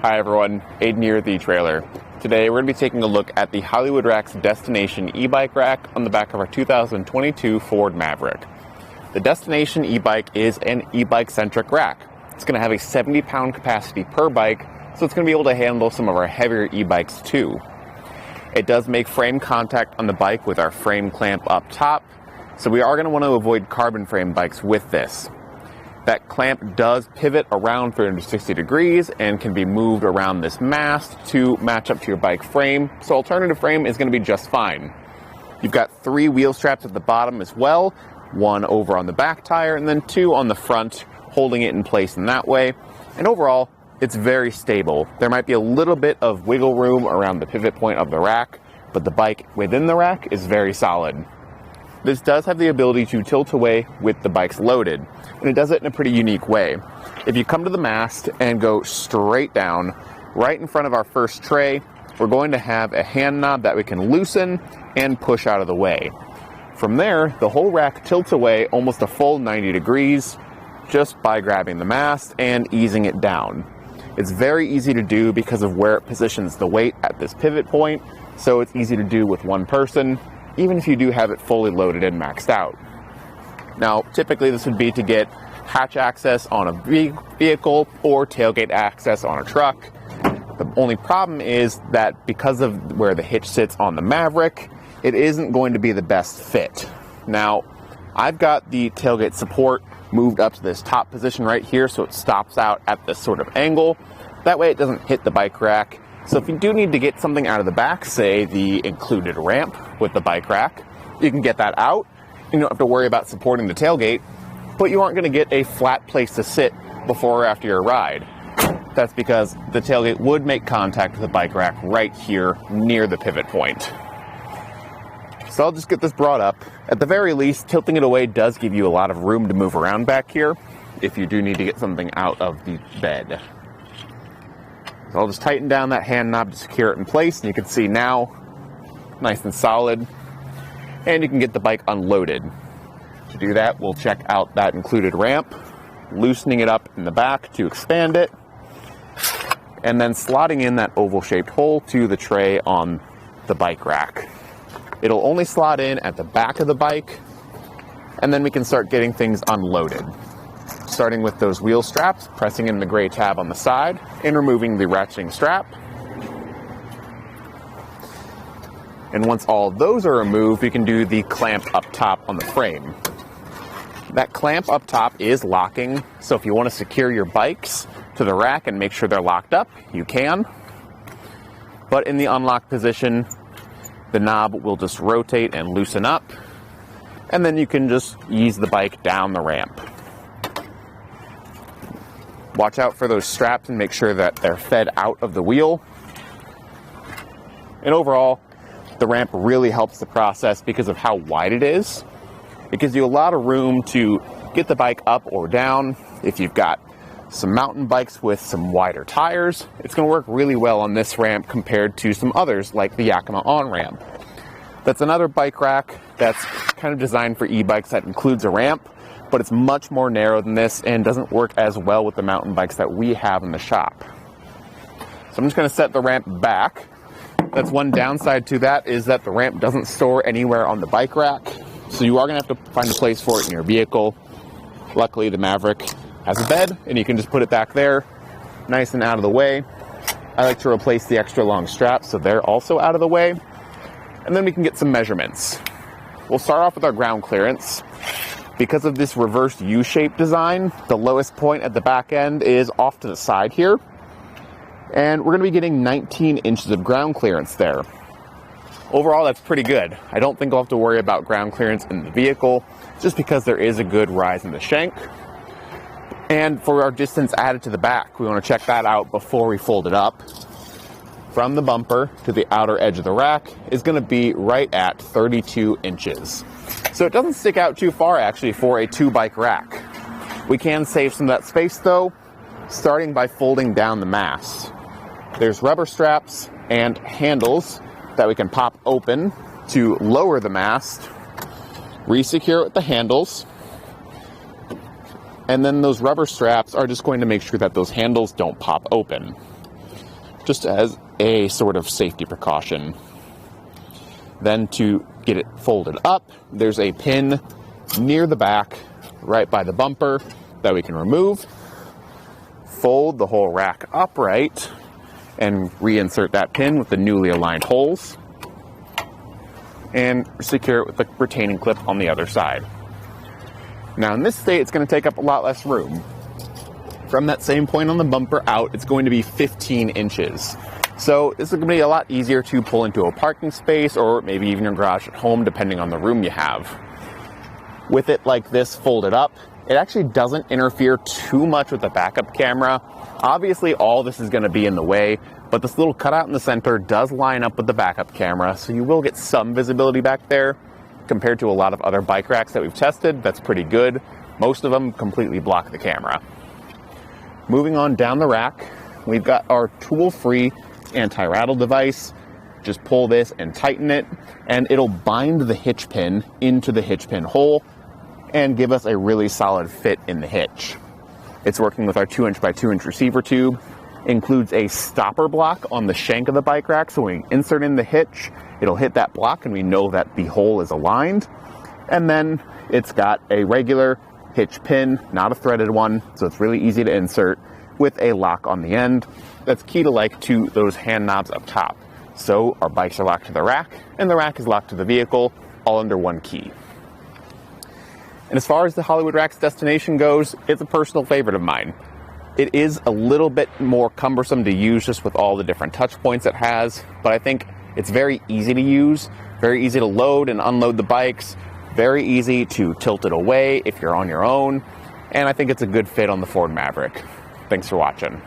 Hi everyone, Aidan here at the etrailer. Today we're going to be taking a look at the Hollywood Rack's Destination e-bike rack on the back of our 2022 Ford Maverick. The Destination e-bike is an e-bike centric rack. It's going to have a 70-pound capacity per bike, so it's going to be able to handle some of our heavier e-bikes too. It does make frame contact on the bike with our frame clamp up top, so we are going to want to avoid carbon frame bikes with this. That clamp does pivot around 360 degrees and can be moved around this mast to match up to your bike frame, so alternative frame is going to be just fine. You've got 3 wheel straps at the bottom as well, 1 over on the back tire and then 2 on the front, holding it in place in that way. And overall, it's very stable. There might be a little bit of wiggle room around the pivot point of the rack, but the bike within the rack is very solid. This does have the ability to tilt away with the bikes loaded, and it does it in a pretty unique way. If you come to the mast and go straight down, right in front of our first tray, we're going to have a hand knob that we can loosen and push out of the way. From there, the whole rack tilts away almost a full 90 degrees just by grabbing the mast and easing it down. It's very easy to do because of where it positions the weight at this pivot point, so it's easy to do with one person, even if you do have it fully loaded and maxed out. Now, typically this would be to get hatch access on a vehicle or tailgate access on a truck. The only problem is that because of where the hitch sits on the Maverick, it isn't going to be the best fit. Now, I've got the tailgate support moved up to this top position right here, so it stops out at this sort of angle. That way it doesn't hit the bike rack. So if you do need to get something out of the back, say the included ramp with the bike rack, you can get that out. You don't have to worry about supporting the tailgate, but you aren't going to get a flat place to sit before or after your ride. That's because the tailgate would make contact with the bike rack right here near the pivot point. So I'll just get this brought up. At the very least, tilting it away does give you a lot of room to move around back here if you do need to get something out of the bed. So I'll just tighten down that hand knob to secure it in place, and you can see now, nice and solid, and you can get the bike unloaded. To do that, we'll check out that included ramp, loosening it up in the back to expand it, and then slotting in that oval-shaped hole to the tray on the bike rack. It'll only slot in at the back of the bike, and then we can start getting things unloaded. Starting with those wheel straps, pressing in the gray tab on the side, and removing the ratcheting strap. And once all of those are removed, we can do the clamp up top on the frame. That clamp up top is locking, so if you want to secure your bikes to the rack and make sure they're locked up, you can. But in the unlocked position, the knob will just rotate and loosen up, and then you can just ease the bike down the ramp. Watch out for those straps and make sure that they're fed out of the wheel. And overall, the ramp really helps the process because of how wide it is. It gives you a lot of room to get the bike up or down. If you've got some mountain bikes with some wider tires, it's going to work really well on this ramp compared to some others like the Yakima on-ramp. That's another bike rack that's kind of designed for e-bikes that includes a ramp, but it's much more narrow than this and doesn't work as well with the mountain bikes that we have in the shop. So I'm just going to set the ramp back. That's one downside to that, is that the ramp doesn't store anywhere on the bike rack, so you are going to have to find a place for it in your vehicle. Luckily, the Maverick has a bed, and you can just put it back there, nice and out of the way. I like to replace the extra long straps so they're also out of the way. And then we can get some measurements. We'll start off with our ground clearance. Because of this reversed U-shaped design, the lowest point at the back end is off to the side here. And we're going to be getting 19 inches of ground clearance there. Overall, that's pretty good. I don't think I'll have to worry about ground clearance in the vehicle, just because there is a good rise in the shank. And for our distance added to the back, we want to check that out before we fold it up. From the bumper to the outer edge of the rack is going to be right at 32 inches. So it doesn't stick out too far actually for a 2-bike rack. We can save some of that space though, starting by folding down the mast. There's rubber straps and handles that we can pop open to lower the mast, re-secure it with the handles, and then those rubber straps are just going to make sure that those handles don't pop open. just as a sort of safety precaution. Then to get it folded up, there's a pin near the back, right by the bumper, that we can remove. Fold the whole rack upright and reinsert that pin with the newly aligned holes, and secure it with the retaining clip on the other side. Now in this state, it's going to take up a lot less room. From that same point on the bumper out, it's going to be 15 inches. So this is going to be a lot easier to pull into a parking space or maybe even your garage at home, depending on the room you have. With it like this folded up, it actually doesn't interfere too much with the backup camera. Obviously, all this is going to be in the way, but this little cutout in the center does line up with the backup camera, so you will get some visibility back there. Compared to a lot of other bike racks that we've tested, that's pretty good. Most of them completely block the camera. Moving on down the rack, we've got our tool-free anti-rattle device. Just pull this and tighten it, and it'll bind the hitch pin into the hitch pin hole and give us a really solid fit in the hitch. It's working with our 2" by 2" receiver tube. Includes a stopper block on the shank of the bike rack, so when we insert in the hitch, it'll hit that block and we know that the hole is aligned. And then it's got a regular hitch pin, not a threaded one, so it's really easy to insert with a lock on the end. That's key to those hand knobs up top. So our bikes are locked to the rack, and the rack is locked to the vehicle, all under one key. And as far as the Hollywood Rack's destination goes, it's a personal favorite of mine. It is a little bit more cumbersome to use just with all the different touch points it has, but I think it's very easy to use, very easy to load and unload the bikes, very easy to tilt it away if you're on your own, and I think it's a good fit on the Ford Maverick. Thanks for watching.